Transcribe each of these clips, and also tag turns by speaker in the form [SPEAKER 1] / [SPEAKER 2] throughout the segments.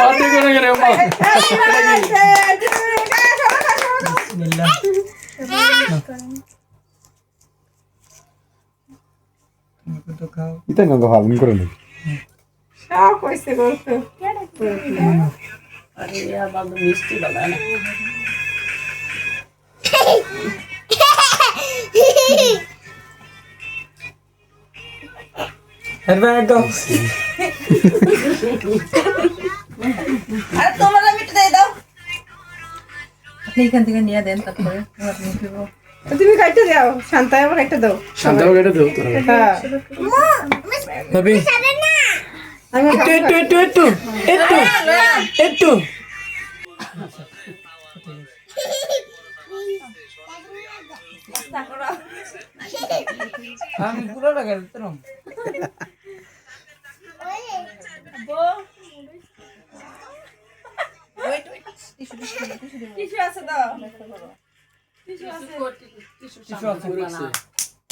[SPEAKER 1] বাতে করে গেলে মা
[SPEAKER 2] বিসমিল্লাহ তুমি তো খাও
[SPEAKER 3] এটা না তো হালুন করে নি
[SPEAKER 4] সব কইছে করতে
[SPEAKER 1] আরে यार বাবা মিষ্টি বানায় না
[SPEAKER 2] হেরবা একদম
[SPEAKER 4] আরে তোমরা মিটে দিয়ে দাও
[SPEAKER 5] আপনি এখান থেকে নিয়ে দেন তারপরে আপনি খাবো
[SPEAKER 4] তুমি কাটতে দাও শান্তায় আবার একটা দাও
[SPEAKER 1] শান্তাও কেটে দাও তোরা
[SPEAKER 4] হ্যাঁ
[SPEAKER 2] ভাবি
[SPEAKER 4] আমি
[SPEAKER 2] একটু একটু একটু একটু একটু একটু আমি পুরো টাকা দিতাম
[SPEAKER 4] কিছু আছে দাও
[SPEAKER 1] টিস্যু
[SPEAKER 2] কিছু আছে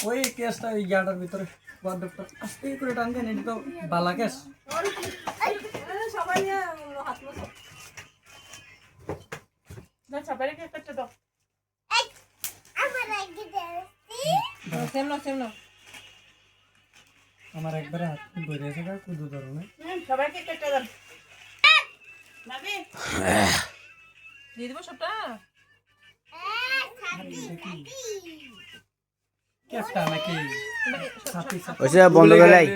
[SPEAKER 2] ওই কেসটা ওই ইয়াটার ভিতরে ওয়ার্ডরোবটা আস্তে করে টান দেন এটা তো বালা কেস
[SPEAKER 4] সবাই হাত মোছো না সবাই একটা দাও সেমনো
[SPEAKER 2] আমার একবারে হাত ধরে আছে কা কুদু ধরো না
[SPEAKER 4] সবাইকে একটা দাও নাবি দিয়ে দেবো সবটা
[SPEAKER 2] কেসটা নাকি ছাতি
[SPEAKER 3] ওইসব বন্ধ করে লাই